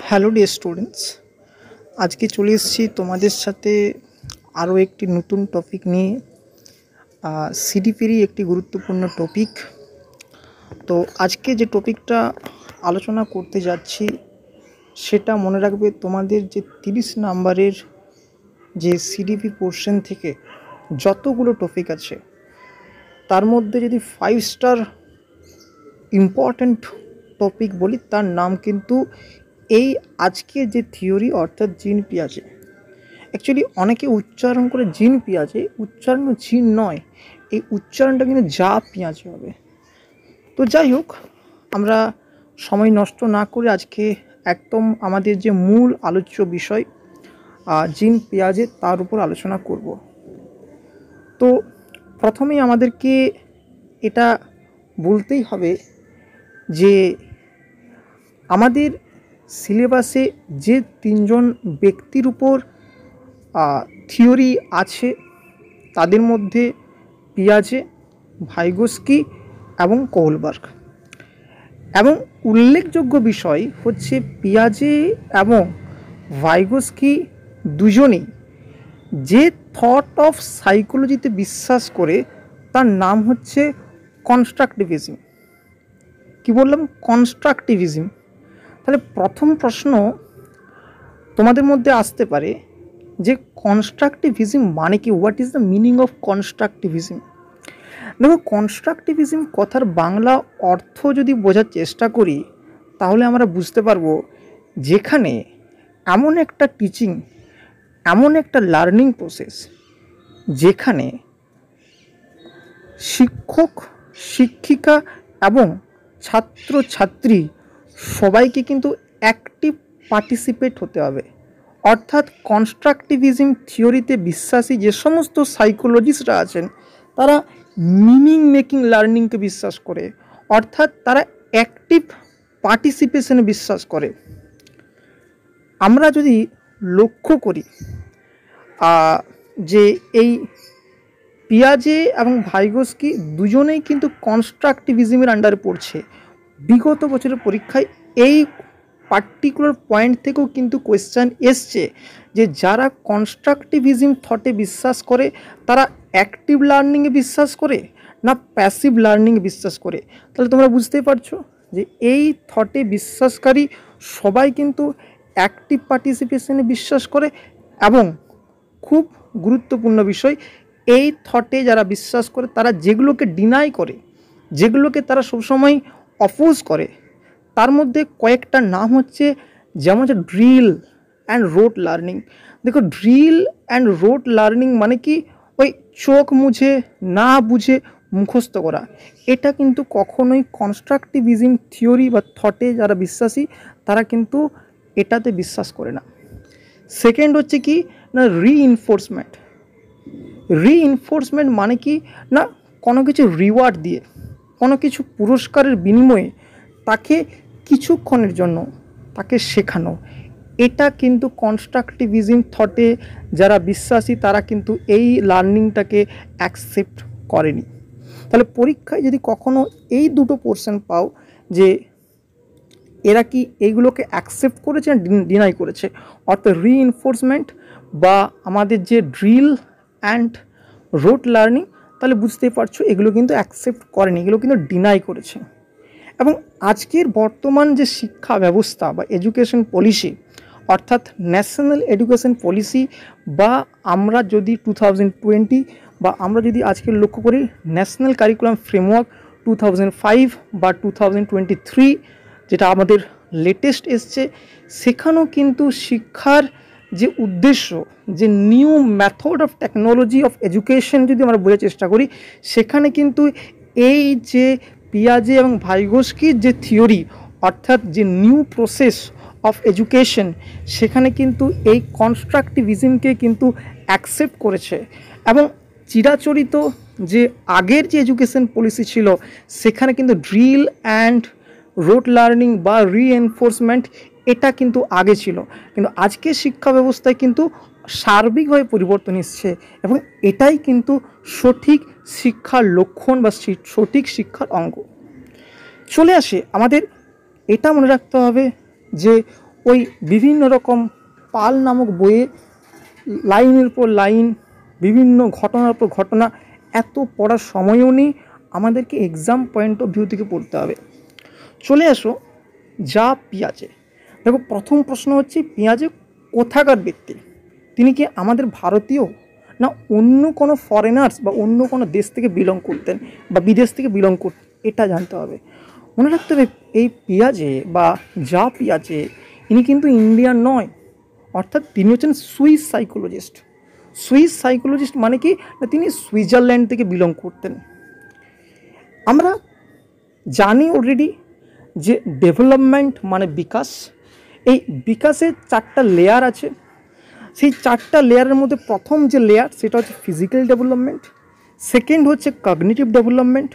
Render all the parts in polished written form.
Hello dear students, আজকে চলে এসেছি তোমাদের সাথে আরও একটি নতুন টপিক নিয়ে। সিডিপিরই একটি গুরুত্বপূর্ণ টপিক। তো আজকে যে টপিকটা আলোচনা করতে যাচ্ছি সেটা মনে রাখবে, তোমাদের যে 30 নাম্বারের যে সিডিপি পোর্শন থেকে যতগুলো টপিক আছে তার মধ্যে যদি 5 স্টার ইম্পর্ট্যান্ট টপিক বলি তার নাম কিন্তু এই আজকে যে থিওরি অর্থাৎ জিন পিয়াজে। অ্যাকচুয়ালি অনেকে উচ্চারণ করে জিন পিয়াজে, উচ্চারণ জিন নয়, এই উচ্চারণটা কিন্তু যা পেঁয়াজে হবে। তো যাই হোক, আমরা সময় নষ্ট না করে আজকে একদম আমাদের যে মূল আলোচ্য বিষয় জিন পেঁয়াজে তার উপর আলোচনা করব। তো প্রথমেই আমাদেরকে এটা বলতেই হবে যে আমাদের সিলেবাসে যে 3জন ব্যক্তির উপর থিওরি আছে তাদের মধ্যে পিয়াজে, ভাইগোস্কি এবং কোহলবার্গ। এবং উল্লেখযোগ্য বিষয় হচ্ছে পিয়াজে এবং ভাইগোস্কি দুজনেই যে থট অফ সাইকোলজিতে বিশ্বাস করে তার নাম হচ্ছে কনস্ট্রাকটিভিজম। কি বললাম? কনস্ট্রাকটিভিজম। তাহলে প্রথম প্রশ্ন তোমাদের মধ্যে আসতে পারে যে কনস্ট্রাকটিভিজম মানে কি? What is the meaning of constructivism? দেখো, কনস্ট্রাকটিভিজম কথার বাংলা অর্থ যদি বোঝার চেষ্টা করি তাহলে আমরা বুঝতে পারবো যেখানে এমন একটা টিচিং, এমন একটা লার্নিং প্রসেস যেখানে শিক্ষক, শিক্ষিকা এবং ছাত্রছাত্রী সবাইকে কিন্তু অ্যাক্টিভ পার্টিসিপেট হতে হবে। অর্থাৎ কনস্ট্রাকটিভিজম থিওরিতে বিশ্বাসী যে সমস্ত সাইকোলজিস্টরা আছেন তারা মিনিং মেকিং লার্নিংকে বিশ্বাস করে, অর্থাৎ তারা অ্যাক্টিভ পার্টিসিপেশনে বিশ্বাস করে। আমরা যদি লক্ষ্য করি যে এই পিয়াজে এবং ভাইগোস্কি দুজনেই কিন্তু কনস্ট্রাকটিভিজমের আন্ডারে পড়ছে। বিগত বছরের পরীক্ষায় এই পার্টিকুলার পয়েন্ট থেকেও কিন্তু কোয়েশ্চেন এসছে যে যারা কনস্ট্রাকটিভিজম থটে বিশ্বাস করে তারা অ্যাক্টিভ লার্নিংয়ে বিশ্বাস করে না প্যাসিভ লার্নিংয়ে বিশ্বাস করে। তাহলে তোমরা বুঝতেই পারছো যে এই থটে বিশ্বাসকারী সবাই কিন্তু অ্যাক্টিভ পার্টিসিপেশনে বিশ্বাস করে। এবং খুব গুরুত্বপূর্ণ বিষয়, এই থটে যারা বিশ্বাস করে তারা যেগুলোকে ডিনাই করে, যেগুলোকে তারা সবসময় অপোজ করে, তার মধ্যে কয়েকটা নাম হচ্ছে, যেমন হচ্ছে ড্রিল অ্যান্ড রোট লার্নিং। দেখো, ড্রিল অ্যান্ড রোট লার্নিং মানে কি? ওই চোখ মুছে না বুঝে মুখস্থ করা। এটা কিন্তু কখনোই কনস্ট্রাকটিভিজম থিওরি বা থটে যারা বিশ্বাসী তারা কিন্তু এটাতে বিশ্বাস করে না। সেকেন্ড হচ্ছে কি না, রিইনফোর্সমেন্ট। রিইনফোর্সমেন্ট মানে কি না, কোনো কিছু রিওয়ার্ড দিয়ে, কোনো কিছু পুরস্কারের বিনিময়ে তাকে কিছুক্ষণের জন্য তাকে শেখানো। এটা কিন্তু কনস্ট্রাকটিভিজম থটে যারা বিশ্বাসী তারা কিন্তু এই লার্নিংটাকে অ্যাকসেপ্ট করেনি। তাহলে পরীক্ষায় যদি কখনো এই দুটো পোর্শন পাও যে এরা কি এইগুলোকে অ্যাকসেপ্ট করেছে না ডিনাই করেছে, অর্থাৎ রিইনফোর্সমেন্ট বা আমাদের যে ড্রিল অ্যান্ড রোট লার্নিং, তাহলে বুঝতেই পারছো এগুলো কিন্তু অ্যাকসেপ্ট করেনি, এগুলো কিন্তু ডিনাই করেছে। এবং আজকের বর্তমান যে শিক্ষা ব্যবস্থা বা এডুকেশন পলিসি, অর্থাৎ ন্যাশনাল এডুকেশন পলিসি, বা আমরা যদি 2020 বা আমরা যদি আজকে লক্ষ্য করি ন্যাশনাল কারিকুলাম ফ্রেমওয়ার্ক 2005 বা 2023 যেটা আমাদের লেটেস্ট এসছে, সেখানেও কিন্তু শিক্ষার যে উদ্দেশ্য, যে new method of technology of education যদি আমরা বোঝার চেষ্টা করি, সেখানে কিন্তু এই যে পিয়াজে এবং ভাইগোস্কির যে থিওরি অর্থাৎ যে নিউ প্রসেস অফ এডুকেশন, সেখানে কিন্তু এই কনস্ট্রাকটিভিজমকে কিন্তু অ্যাকসেপ্ট করেছে। এবং চিরাচরিত যে আগের যে এডুকেশন পলিসি ছিল সেখানে কিন্তু ড্রিল অ্যান্ড রোট লার্নিং বা রিএনফোর্সমেন্ট এটা কিন্তু আগে ছিল, কিন্তু আজকে শিক্ষা ব্যবস্থায় কিন্তু সার্বিকভাবে পরিবর্তন এসছে এবং এটাই কিন্তু সঠিক শিক্ষার লক্ষণ বা সঠিক শিক্ষার অঙ্গ। চলে আসে আমাদের এটা মনে রাখতে হবে যে ওই বিভিন্ন রকম পাল নামক বইয়ে লাইনের পর লাইন, বিভিন্ন ঘটনার পর ঘটনা, এত পড়ার সময়ও নেই, আমাদেরকে এক্সাম পয়েন্ট অফ ভিউ থেকে পড়তে হবে। চলে আসো যা পিয়াজে। দেখো প্রথম প্রশ্ন হচ্ছে, পিয়াজে কোথাকার ব্যক্তি? তিনি কি আমাদের ভারতীয়, না অন্য কোনো ফরেনার্স বা অন্য কোনো দেশ থেকে বিলং করতেন বা বিদেশ থেকে বিলং করতেন? এটা জানতে হবে। মনে রাখতে হবে এই পিয়াজে বা যা পিয়াজে ইনি কিন্তু ইন্ডিয়ান নয়, অর্থাৎ তিনি হচ্ছেন সুইস সাইকোলজিস্ট। সুইস সাইকোলজিস্ট মানে কি, না তিনি সুইজারল্যান্ড থেকে বিলং করতেন। আমরা জানি অলরেডি যে ডেভেলপমেন্ট মানে বিকাশ, এই বিকাশের 4টা লেয়ার আছে। সেই 4টা লেয়ারের মধ্যে প্রথম যে লেয়ার সেটা হচ্ছে ফিজিক্যাল ডেভেলপমেন্ট, সেকেন্ড হচ্ছে কগনিটিভ ডেভেলপমেন্ট,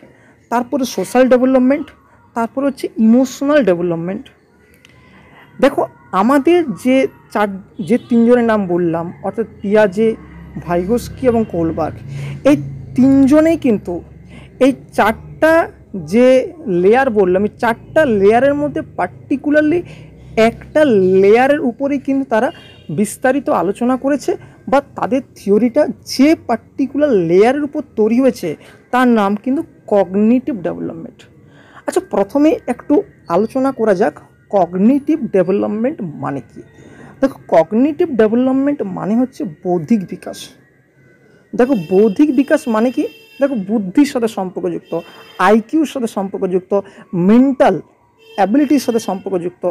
তারপরে সোশ্যাল ডেভেলপমেন্ট, তারপর হচ্ছে ইমোশনাল ডেভেলপমেন্ট। দেখো আমাদের যে 3 জনের নাম বললাম, অর্থাৎ পিয়াজে, ভাইগোস্কি এবং কোলবার্গ, এই 3 জনেই কিন্তু এই 4টা যে লেয়ার বললাম, এই 4টা লেয়ারের মধ্যে পার্টিকুলারলি একটা লেয়ারের উপরেই কিন্তু তারা বিস্তারিত আলোচনা করেছে, বা তাদের থিওরিটা যে পার্টিকুলার লেয়ারের উপর তৈরি হয়েছে তার নাম কিন্তু কগনিটিভ ডেভেলপমেন্ট। আচ্ছা, প্রথমে একটু আলোচনা করা যাক কগনিটিভ ডেভেলপমেন্ট মানে কি। দেখো কগনিটিভ ডেভেলপমেন্ট মানে হচ্ছে বৌদ্ধিক বিকাশ। দেখো বৌদ্ধিক বিকাশ মানে কি, দেখো বুদ্ধির সাথে সম্পর্কযুক্ত, আইকিউর সাথে সম্পর্কযুক্ত, মেন্টাল অ্যাবিলিটির সাথে সম্পর্কযুক্ত,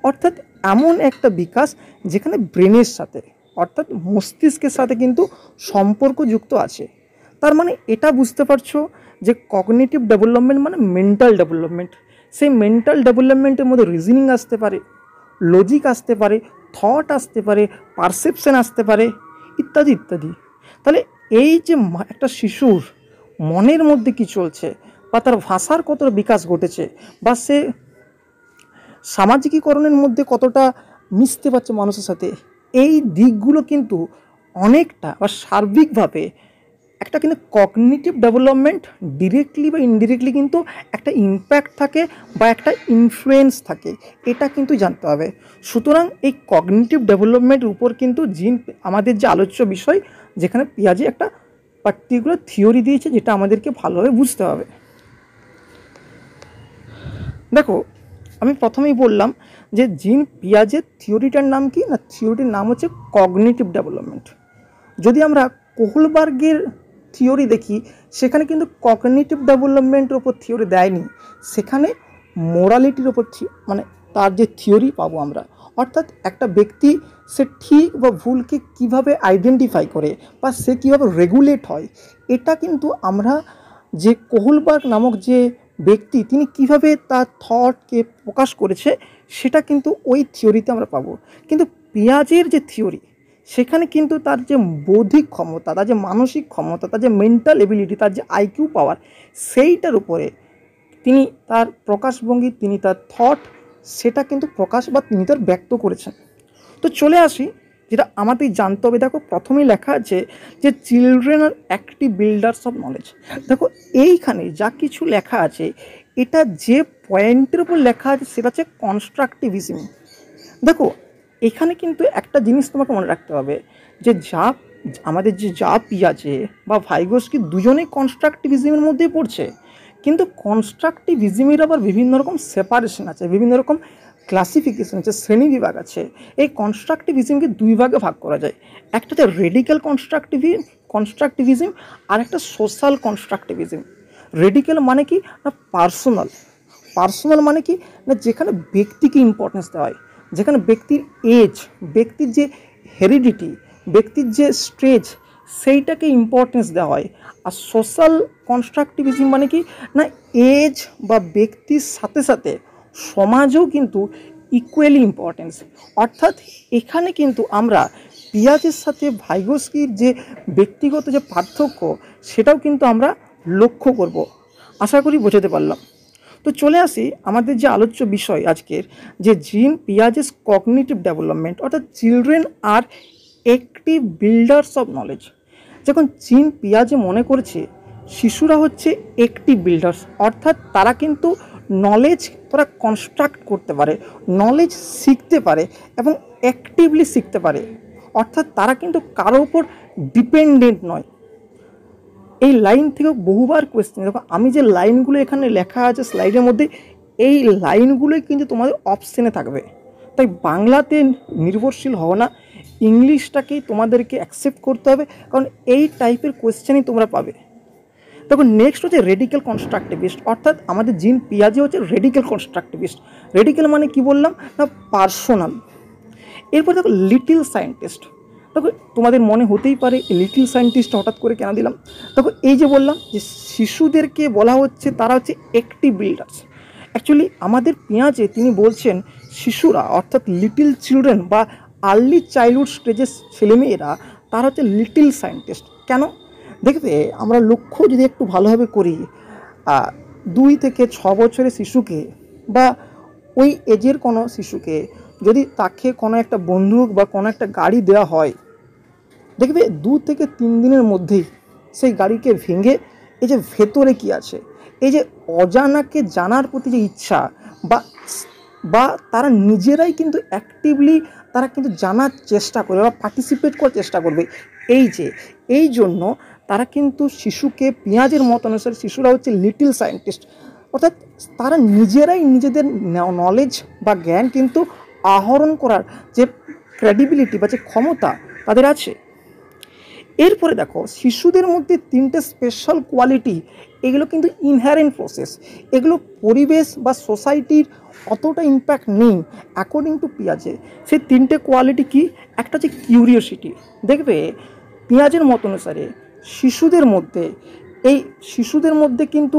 অর্থাৎ এমন একটা বিকাশ যেখানে ব্রেনের সাথে অর্থাৎ মস্তিষ্কের সাথে কিন্তু সম্পর্কযুক্ত আছে। তার মানে এটা বুঝতে পারছো যে কগনিটিভ ডেভেলপমেন্ট মানে মেন্টাল ডেভেলপমেন্ট। সেই মেন্টাল ডেভেলপমেন্টের মধ্যে রিজনিং আসতে পারে, লজিক আসতে পারে, থট আসতে পারে, পারসেপশন আসতে পারে, ইত্যাদি ইত্যাদি। তাহলে এই যে একটা শিশুর মনের মধ্যে কি চলছে, বা তার ভাষার কতটা বিকাশ ঘটেছে, বা সে সামাজিকীকরণের মধ্যে কতটা মিশতে পারছে মানুষের সাথে, এই দিকগুলো কিন্তু অনেকটা বা সার্বিকভাবে একটা কিন্তু কগনিটিভ ডেভেলপমেন্ট ডিরেক্টলি বা ইনডিরেক্টলি কিন্তু একটা ইম্প্যাক্ট থাকে বা একটা ইনফ্লুয়েন্স থাকে, এটা কিন্তু জানতে হবে। সুতরাং এই কগনিটিভ ডেভেলপমেন্টের উপর কিন্তু জিন আমাদের যে আলোচ্য বিষয়, যেখানে পিয়াজে একটা পার্টিকুলার থিওরি দিয়েছে যেটা আমাদেরকে ভালোভাবে বুঝতে হবে। দেখো আমি প্রথমেই বললাম যে জিন পিয়াজের থিওরিটার নাম কি, না থিওরিটির নাম হচ্ছে কগনিটিভ ডেভেলপমেন্ট। যদি আমরা কোহলবার্গের থিওরি দেখি, সেখানে কিন্তু কগনিটিভ ডেভেলপমেন্টের ওপর থিওরি দেয়নি, সেখানে মোরালিটির ওপর মানে তার যে থিওরি পাবো আমরা, অর্থাৎ একটা ব্যক্তি সে ঠিক বা ভুলকে কিভাবে আইডেন্টিফাই করে বা সে কীভাবে রেগুলেট হয়, এটা কিন্তু আমরা যে কোহলবার্গ নামক যে ব্যক্তি তিনি কিভাবে তার থটকে প্রকাশ করেছে সেটা কিন্তু ওই থিওরিতে আমরা পাবো। কিন্তু পিয়াজের যে থিওরি, সেখানে কিন্তু তার যে বৌদ্ধিক ক্ষমতা, তার যে মানসিক ক্ষমতা, তার যে মেন্টাল এবিলিটি, তার যে আইকিউ পাওয়ার, সেইটার উপরে তিনি তার প্রকাশভঙ্গি, তিনি তার থট, সেটা কিন্তু প্রকাশ বা তিনি তার ব্যক্ত করেছেন। তো চলে আসি যেটা আমাদের জানতে হবে। দেখো প্রথমেই লেখা আছে যে children are active builders of knowledge. দেখো এইখানে যা কিছু লেখা আছে, এটা যে পয়েন্টের উপর লেখা আছে সেটা হচ্ছে কনস্ট্রাকটিভিজম। দেখো এখানে কিন্তু একটা জিনিস তোমাকে মনে রাখতে হবে যে আমাদের যে যা পিয়াজে বা ভাইগোস্কি দুজনেই কনস্ট্রাকটিভিজমের মধ্যেই পড়ছে, কিন্তু কনস্ট্রাকটিভিজমের আবার বিভিন্ন রকম সেপারেশন আছে, বিভিন্ন রকম ক্লাসিফিকেশন আছে, শ্রেণীবিভাগ আছে। এই কনস্ট্রাকটিভিজমকে 2 ভাগে ভাগ করা যায়, একটা হচ্ছে রেডিক্যাল কনস্ট্রাকটিভিজম আর একটা সোশ্যাল কনস্ট্রাকটিভিজম। রেডিক্যাল মানে কি, না পার্সোনাল মানে কি, না যেখানে ব্যক্তিকে ইম্পর্টেন্স দেওয়া হয়, যেখানে ব্যক্তির এজ, ব্যক্তির যে হেরিডিটি, ব্যক্তির যে স্টেজ, সেইটাকে ইম্পর্টেন্স দেওয়া হয়। আর সোশ্যাল কনস্ট্রাকটিভিজম মানে কি, না এজ বা ব্যক্তির সাথে সাথে সমাজও কিন্তু ইকুয়ালি ইম্পর্টেন্স। অর্থাৎ এখানে কিন্তু আমরা পিয়াজের সাথে ভাইগোস্কির যে ব্যক্তিগত যে পার্থক্য, সেটাও কিন্তু আমরা লক্ষ্য করব। আশা করি বোঝাতে পারলাম। তো চলে আসি আমাদের যে আলোচ্য বিষয় আজকের, যে জিন পিয়াজেস কগনিটিভ ডেভেলপমেন্ট, অর্থাৎ children are active builders of knowledge. যখন জিন পিয়াজে মনে করেছে শিশুরা হচ্ছে অ্যাক্টিভ বিল্ডার্স, অর্থাৎ তারা কিন্তু নলেজ তারা কনস্ট্রাক্ট করতে পারে, নলেজ শিখতে পারে এবং অ্যাক্টিভলি শিখতে পারে। অর্থাৎ তারা কিন্তু কারোর উপর ডিপেন্ডেন্ট নয়। এই লাইন থেকেও বহুবার কোয়েশ্চেন, দেখো আমি যে লাইনগুলো এখানে লেখা আছে স্লাইডের মধ্যে, এই লাইনগুলোই কিন্তু তোমাদের অপশানে থাকবে। তাই বাংলাতে নির্ভরশীল হও না, ইংলিশটাকেই তোমাদেরকে অ্যাকসেপ্ট করতে হবে, কারণ এই টাইপের কোয়েশ্চেনই তোমরা পাবে। দেখো নেক্সট হচ্ছে রেডিক্যাল কনস্ট্রাকটিভিস্ট, অর্থাৎ আমাদের জিন পিয়াজে হচ্ছে রেডিক্যাল কনস্ট্রাকটিভিস্ট। রেডিক্যাল মানে কি বললাম না, পার্সোনাল। এরপর দেখো লিটিল সায়েন্টিস্ট। দেখো তোমাদের মনে হতেই পারে লিটিল সায়েন্টিস্ট হঠাৎ করে কেন দিলাম। দেখো এই যে বললাম যে শিশুদেরকে বলা হচ্ছে তারা হচ্ছে অ্যাক্টিভ বিল্ডার্স। অ্যাকচুয়ালি আমাদের পেঁয়াজে তিনি বলছেন শিশুরা অর্থাৎ লিটিল চিলড্রেন বা আর্লি চাইল্ডহুড স্টেজের ছেলেমেয়েরা তারা হচ্ছে লিটিল সায়েন্টিস্ট। কেন দেখবে আমরা লক্ষ্য যদি একটু ভালোভাবে করি, 2 থেকে 6 বছরের শিশুকে বা ওই এজের কোনো শিশুকে যদি তাকে কোনো একটা বন্দুক বা কোনো একটা গাড়ি দেওয়া হয়, দেখবে 2 থেকে 3 দিনের মধ্যেই সেই গাড়িকে ভেঙে এই যে ভেতরে কি আছে, এই যে অজানাকে জানার প্রতি যে ইচ্ছা বা তারা নিজেরাই কিন্তু অ্যাক্টিভলি তারা কিন্তু জানার চেষ্টা করবে বা পার্টিসিপেট করার চেষ্টা করবে। এই জন্য তারা কিন্তু শিশুকে পেঁয়াজের মত অনুসারে শিশুরা হচ্ছে লিটিল সায়েন্টিস্ট, অর্থাৎ তারা নিজেরাই নিজেদের নলেজ বা জ্ঞান কিন্তু আহরণ করার যে ক্রেডিবিলিটি বা যে ক্ষমতা তাদের আছে। এরপরে দেখো শিশুদের মধ্যে 3টে স্পেশাল কোয়ালিটি, এগুলো কিন্তু ইনহারেন্ট প্রসেস, এগুলো পরিবেশ বা সোসাইটির অতটা ইম্প্যাক্ট নেই অ্যাকর্ডিং টু পিয়াজে। সেই 3টে কোয়ালিটি কি, একটা হচ্ছে কিউরিওসিটি। দেখবে পিয়াজের মত অনুসারে শিশুদের মধ্যে কিন্তু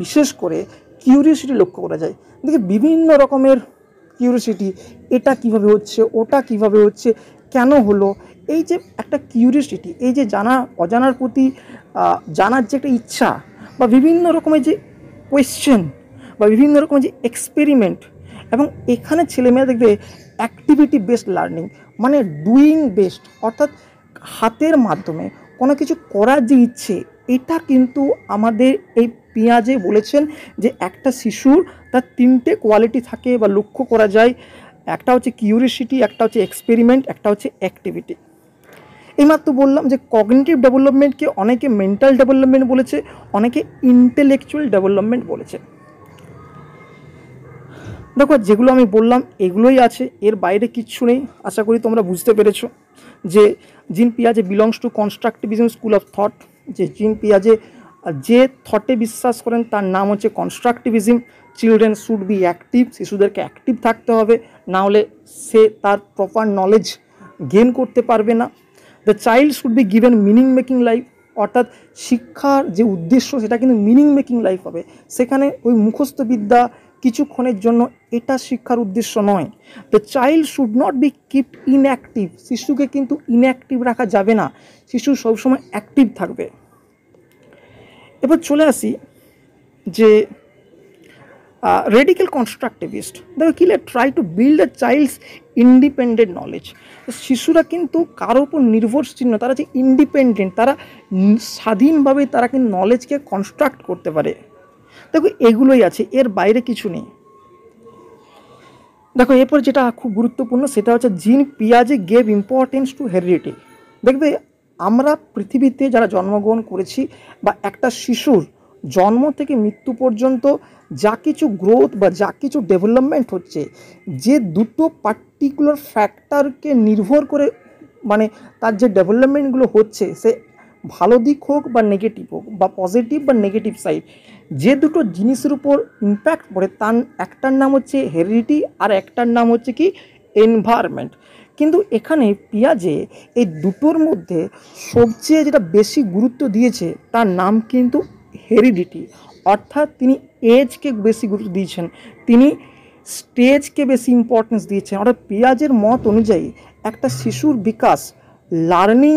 বিশেষ করে কিউরিওসিটি লক্ষ্য করা যায়। দেখে বিভিন্ন রকমের কিউরিওসিটি, এটা কিভাবে হচ্ছে, ওটা কিভাবে হচ্ছে, কেন হলো, এই যে একটা কিউরিওসিটি, এই যে অজানার প্রতি জানার যে একটা ইচ্ছা বা বিভিন্ন রকমের যে কোয়েশ্চেন বা বিভিন্ন রকমের যে এক্সপেরিমেন্ট, এবং এখানে ছেলেমেয়েরা দেখবে অ্যাক্টিভিটি বেসড লার্নিং মানে ডুইং বেসড, অর্থাৎ হাতের মাধ্যমে কোনো কিছু করার যে ইচ্ছে, এটা কিন্তু আমাদের এই পেঁয়াজে বলেছেন যে একটা শিশুর তার 3টে কোয়ালিটি থাকে বা লক্ষ্য করা যায়। একটা হচ্ছে কিউরিওসিটি, একটা হচ্ছে এক্সপেরিমেন্ট, একটা হচ্ছে অ্যাক্টিভিটি। এইমাত্র বললাম যে কগনিটিভ ডেভেলপমেন্টকে অনেকে মেন্টাল ডেভেলপমেন্ট বলেছে, অনেকে ইন্টেলেকচুয়াল ডেভেলপমেন্ট বলেছে। দেখো যেগুলো আমি বললাম এগুলোই আছে, এর বাইরে কিচ্ছু নেই। আশা করি তোমরা বুঝতে পেরেছো যে জিন পিয়াজে belongs to constructivism school of thought. যে জিন পিয়াজে যে থটে বিশ্বাস করেন তার নাম হচ্ছে constructivism. Children should be active, শিশুদেরকে অ্যাক্টিভ থাকতে হবে, না হলে সে তার প্রপার নলেজ গেইন করতে পারবে না। The child should be given meaning making life, অর্থাৎ শিক্ষার যে উদ্দেশ্য সেটা কিন্তু মিনিং মেকিং লাইফ হবে, সেখানে ওই মুখস্থ বিদ্যা কিছুক্ষণের জন্য এটা শিক্ষার উদ্দেশ্য নয়। The child should not be kept inactive, শিশুকে কিন্তু ইনঅ্যাক্টিভ রাখা যাবে না, শিশু সবসময় অ্যাক্টিভ থাকবে। এবার চলে আসি যে রেডিক্যাল কনস্ট্রাকটিভিস্ট। দেখো কি try to build a child's independent knowledge. শিশুরা কিন্তু কারোর উপর নির্ভরশীল নয়, তারা যে ইন্ডিপেন্ডেন্ট, তারা স্বাধীনভাবে তারা কিন্তু নলেজকে কনস্ট্রাক্ট করতে পারে। দেখো এগুলোই আছে, এর বাইরে কিছু নেই। দেখো এরপর যেটা খুব গুরুত্বপূর্ণ সেটা হচ্ছে জিন পিয়াজে গেভ ইম্পর্টেন্স টু হেরিডিটি। দেখবে আমরা পৃথিবীতে যারা জন্মগ্রহণ করেছি বা একটা শিশুর জন্ম থেকে মৃত্যু পর্যন্ত যা কিছু গ্রোথ বা যা কিছু ডেভেলপমেন্ট হচ্ছে, যে দুটো পার্টিকুলার ফ্যাক্টরকে নির্ভর করে মানে তার যে ডেভেলপমেন্টগুলো হচ্ছে, সে ভালো দিক হোক বা নেগেটিভ হোক বা পজিটিভ বা নেগেটিভ সাইড, যে দুটো জিনিসের উপর ইম্প্যাক্ট পড়ে তার একটার নাম হচ্ছে হেরিডিটি আর একটার নাম হচ্ছে কি এনভায়রনমেন্ট। কিন্তু এখানে পিয়াজে এই দুটোর মধ্যে সবচেয়ে যেটা বেশি গুরুত্ব দিয়েছে তার নাম কিন্তু হেরিডিটি, অর্থাৎ তিনি এজকে বেশি গুরুত্ব দিয়েছেন, তিনি স্টেজকে বেশি ইম্পর্টেন্স দিয়েছেন। অর্থাৎ পিয়াজের মত অনুযায়ী একটা শিশুর বিকাশ লার্নিং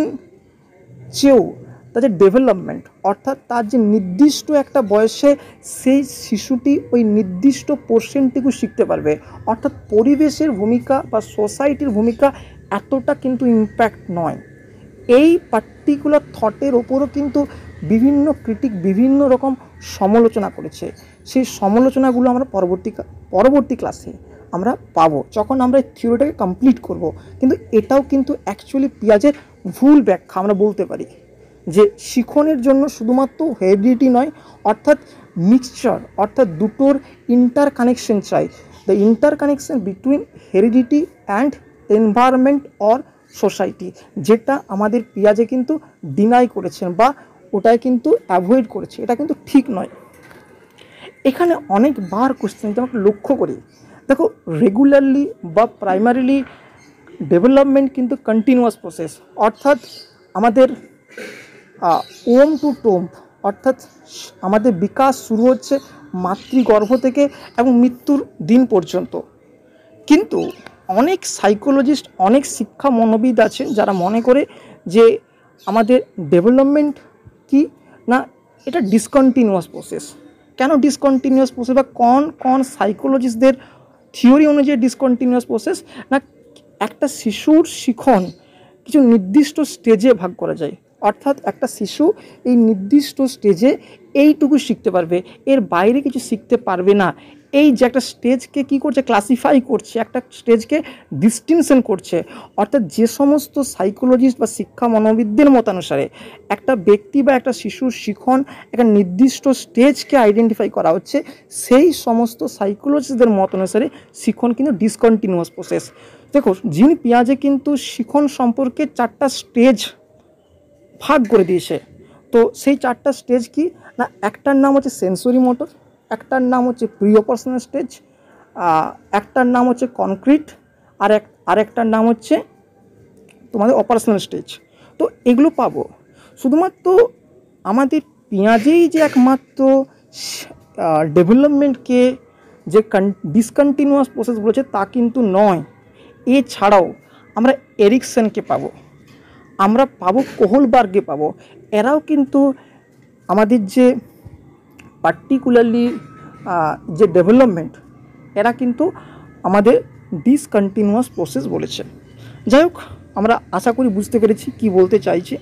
চেয়েও তার যে ডেভেলপমেন্ট, অর্থাৎ তার যে নির্দিষ্ট একটা বয়সে সেই শিশুটি ওই নির্দিষ্ট পোর্শনটুকু শিখতে পারবে, অর্থাৎ পরিবেশের ভূমিকা বা সোসাইটির ভূমিকা এতটা কিন্তু ইম্প্যাক্ট নয়। এই পার্টিকুলার থটের ওপরও কিন্তু বিভিন্ন ক্রিটিক বিভিন্ন রকম সমালোচনা করেছে। সেই সমালোচনাগুলো আমরা পরবর্তী ক্লাসে আমরা পাবো, যখন আমরা এই থিওরিটাকে কমপ্লিট করব। কিন্তু এটাও কিন্তু অ্যাকচুয়ালি পিয়াজের ভুল ব্যাখ্যা আমরা বলতে পারি, যে শিখনের জন্য শুধুমাত্র হেরিডিটি নয়, অর্থাৎ মিক্সচার, অর্থাৎ দুটোর ইন্টার কানেকশন চাই। The inter connection between heredity and environment or society, যেটা আমাদের পিয়াজে কিন্তু ডিনাই করেছেন বা ওটাই কিন্তু অ্যাভয়েড করেছে, এটা কিন্তু ঠিক নয়। এখানে অনেকবার কোশ্চেন আমরা লক্ষ্য করি, দেখো রেগুলারলি বা প্রাইমারিলি ডেভেলপমেন্ট কিন্তু কন্টিনিউয়াস প্রসেস, অর্থাৎ আমাদের ওম টু টোম্ব, অর্থাৎ আমাদের বিকাশ শুরু হচ্ছে মাতৃগর্ভ থেকে এবং মৃত্যুর দিন পর্যন্ত। কিন্তু অনেক সাইকোলজিস্ট, অনেক শিক্ষা মনোবিদ আছেন যারা মনে করে যে আমাদের ডেভেলপমেন্ট কি না, এটা ডিসকন্টিনিউয়াস প্রসেস। কেন ডিসকন্টিনিউয়াস প্রসেস, বা কোন সাইকোলজিস্টদের থিওরি অনুযায়ী ডিসকন্টিনিউয়াস প্রসেস, না একটা শিশুর শিখন কিছু নির্দিষ্ট স্টেজে ভাগ করা যায়, অর্থাৎ একটা শিশু এই নির্দিষ্ট স্টেজে এইটুকু শিখতে পারবে, এর বাইরে কিছু শিখতে পারবে না। এই যে একটা স্টেজকে কী করছে, ক্লাসিফাই করছে, একটা স্টেজকে ডিস্টিংশন করছে। অর্থাৎ যে সমস্ত সাইকোলজিস্ট বা শিক্ষা মনোবিদদের মতানুসারে একটা ব্যক্তি বা একটা শিশুর শিখন একটা নির্দিষ্ট স্টেজকে আইডেন্টিফাই করা হচ্ছে, সেই সমস্ত সাইকোলজিস্টদের মত অনুসারে শিখন কিন্তু ডিসকন্টিনিউয়াস প্রসেস। দেখো জিন পিয়াজে কিন্তু শিখন সম্পর্কে 4টা স্টেজ ভাগ করে দিয়েছে। তো সেই 4টা স্টেজ কি না, একটার নাম হচ্ছে সেন্সরি মোটর, একটার নাম হচ্ছে প্রি অপারেশনাল স্টেজ, একটার নাম হচ্ছে কনক্রিট, আর একটার নাম হচ্ছে তোমাদের অপারেশনাল স্টেজ। তো এগুলো পাবো। শুধুমাত্র আমাদের পেঁয়াজেই যে একমাত্র ডেভেলপমেন্টকে যে ডিসকন্টিনিউয়াস প্রসেস বলেছে তা কিন্তু নয়। এছাড়াও আমরা এরিকসনকে পাবো, আমরা পাবো কোহলবার্গকে পাবো। এরাও কিন্তু আমাদের যে পার্টিকুলারলি যে ডেভেলপমেন্ট, এরা কিন্তু আমাদের ডিসকন্টিনিউয়াস প্রসেস বলেছে। যাই হোক, আমরা আশা করি বুঝতে পেরেছি কি বলতে চাইছে।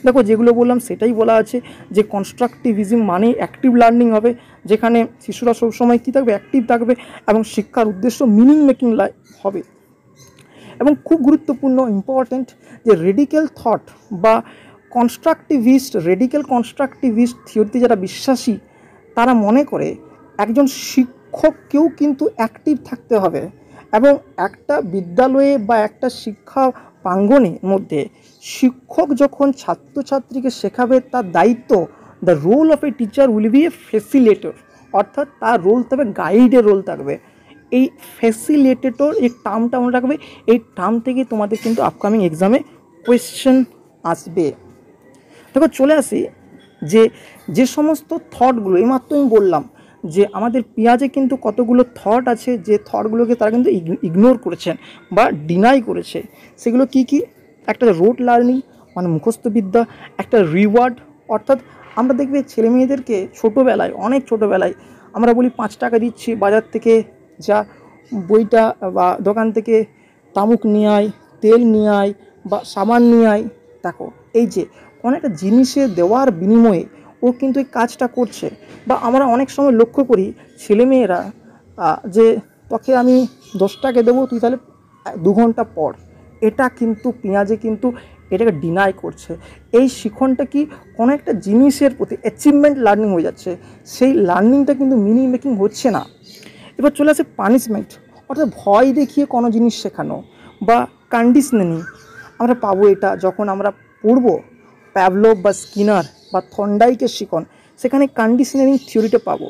দেখো যেগুলো বললাম সেটাই বলা আছে যে কনস্ট্রাকটিভিজম মানেই অ্যাক্টিভ লার্নিং হবে, যেখানে শিশুরা সবসময় কী থাকবে, অ্যাক্টিভ থাকবে এবং শিক্ষার উদ্দেশ্য মিনিং মেকিং হবে। এবং খুব গুরুত্বপূর্ণ ইম্পর্ট্যান্ট যে রেডিক্যাল থট বা রেডিক্যাল কনস্ট্রাকটিভিস্ট থিওরিতে যারা বিশ্বাসী, তারা মনে করে একজন শিক্ষককেও কিন্তু অ্যাক্টিভ থাকতে হবে এবং একটা বিদ্যালয়ে বা একটা শিক্ষা প্রাঙ্গণের মধ্যে শিক্ষক যখন ছাত্রছাত্রীকে শেখাবে তার দায়িত্ব, the role of a teacher will be a facilitator, অর্থাৎ তার রোল থাকবে গাইডের রোল থাকবে। এই ফ্যাসিলিটেটর এই টার্মটা মনে রাখবে, এই টার্ম থেকে তোমাদের কিন্তু আপকামিং এক্সামে কোয়েশ্চেন আসবে। দেখো চলে আসি যে সমস্ত থটগুলো এইমাত্র আমি বললাম যে আমাদের পেঁয়াজে কিন্তু কতগুলো থট আছে, যে থটগুলোকে তারা কিন্তু ইগনোর করেছেন বা ডিনাই করেছে। সেগুলো কি কি? একটা রোড লার্নিং মানে মুখস্থবিদ্যা, একটা রিওয়ার্ড, অর্থাৎ আমরা দেখবে ছেলে মেয়েদেরকে ছোটোবেলায়, অনেক ছোটোবেলায় আমরা বলি 5 টাকা দিচ্ছি, বাজার থেকে যা বইটা বা দোকান থেকে তামুক নিয়ে আয়, তেল নিয়ে আয় বা সাবান নিয়ে আয়। দেখো এই যে কোনো একটা জিনিসে দেওয়ার বিনিময়ে ও কিন্তু এই কাজটা করছে। বা আমরা অনেক সময় লক্ষ্য করি ছেলেমেয়েরা যে তোকে আমি 10 টাকা দেবো, তুই তাহলে 2 ঘন্টা পড়। এটা কিন্তু পেঁয়াজে কিন্তু এটাকে ডিনাই করছে। এই শিখনটা কি কোনো একটা জিনিসের প্রতি অ্যাচিভমেন্ট লার্নিং হয়ে যাচ্ছে, সেই লার্নিংটা কিন্তু মিনিং মেকিং হচ্ছে না। এবার চলে আসে পানিশমেন্ট, অর্থাৎ ভয় দেখিয়ে কোনো জিনিস শেখানো বা কন্ডিশনিং। আমরা পাবো এটা যখন আমরা পড়ব প্যাভলভ বা স্কিনার বা থর্নডাইকের শিখন, সেখানে কন্ডিশনিং থিওরিটা পাবো।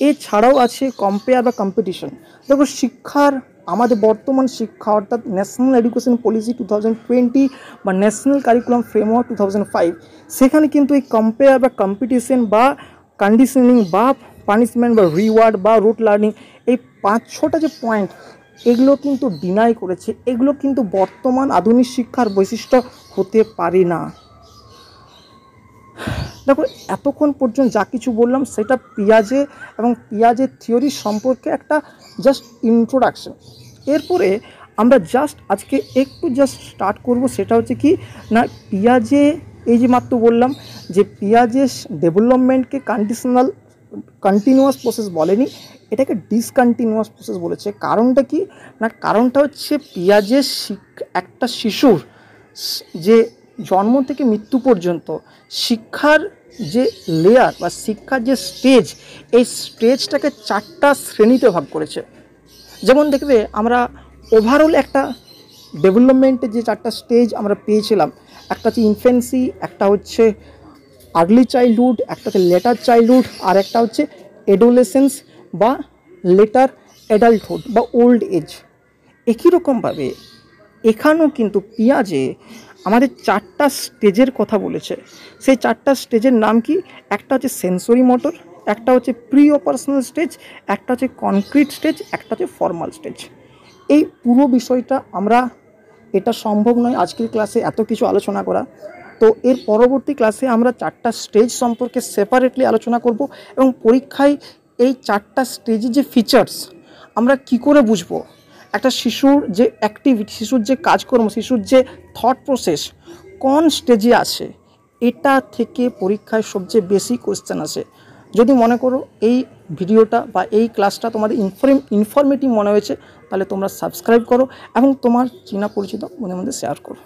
এছাড়াও আছে কম্পেয়ার বা কম্পিটিশন। দেখো শিক্ষার আমাদের বর্তমান শিক্ষা অর্থাৎ ন্যাশনাল এডুকেশন পলিসি 2020 বা ন্যাশনাল কারিকুলাম ফ্রেমওয়ার্ক 2005, সেখানে কিন্তু এই কম্পেয়ার বা কম্পিটিশন বা কন্ডিশনিং বা পানিশমেন্ট বা রিওয়ার্ড বা রুট লার্নিং, এই 5-6টা যে পয়েন্ট, এগুলো কিন্তু ডিনাই করেছে। এগুলো কিন্তু বর্তমান আধুনিক শিক্ষার বৈশিষ্ট্য হতে পারে না। দেখো এতক্ষণ পর্যন্ত যা কিছু বললাম সেটা পেঁয়াজে এবং পেঁয়াজের থিওরি সম্পর্কে একটা জাস্ট ইন্ট্রোডাকশন। এরপরে আমরা আজকে একটু স্টার্ট করব, সেটা হচ্ছে কি না পেঁয়াজে এই যে মাত্র বললাম যে পেঁয়াজের ডেভেলপমেন্টকে কন্ডিশনাল কন্টিনিউয়াস প্রসেস বলেনি, এটাকে ডিসকন্টিনিউয়াস প্রসেস বলেছে। কারণটা কি না, কারণটা হচ্ছে পিয়াজের একটা শিশুর যে জন্ম থেকে মৃত্যু পর্যন্ত শিক্ষার যে লেয়ার বা শিক্ষার যে স্টেজ, এই স্টেজটাকে 4টা শ্রেণীতে ভাগ করেছে। যেমন দেখবে আমরা ওভারঅল একটা ডেভেলপমেন্টের যে 4টা স্টেজ আমরা পেয়েছিলাম, একটা হচ্ছে ইনফেন্সি, একটা হচ্ছে আর্লি চাইল্ডহুড, একটা হচ্ছে লেটার চাইল্ডহুড, আর একটা হচ্ছে এডোলেসেন্স বা লেটার অ্যাডাল্টহুড বা ওল্ড এজ। একই রকমভাবে এখানেও কিন্তু পিয়াজে আমাদের 4টা স্টেজের কথা বলেছে। সেই 4টা স্টেজের নাম কি? একটা হচ্ছে সেন্সরি মোটর, একটা হচ্ছে প্রি অপারেশনাল স্টেজ, একটা হচ্ছে কনক্রিট স্টেজ, একটা হচ্ছে ফর্মাল স্টেজ। এই পুরো বিষয়টা আমরা, এটা সম্ভব নয় আজকের ক্লাসে এত কিছু আলোচনা করা, তো এর পরবর্তী ক্লাসে আমরা 4টা স্টেজ সম্পর্কে সেপারেটলি আলোচনা করব এবং পরীক্ষায় এই 4টা স্টেজের যে ফিচার্স আমরা কি করে বুঝবো, একটা শিশুর যে অ্যাক্টিভিটি, শিশুর যে কাজকর্ম, শিশুর যে থট প্রসেস কোন স্টেজে আছে, এটা থেকে পরীক্ষায় সবচেয়ে বেশি কোয়েশ্চেন আসে। যদি মনে করো এই ভিডিওটা বা এই ক্লাসটা তোমাদের ইনফরমেটিভ মনে হয়েছে, তাহলে তোমরা সাবস্ক্রাইব করো এবং তোমার চেনা পরিচিত মধ্যে শেয়ার করো।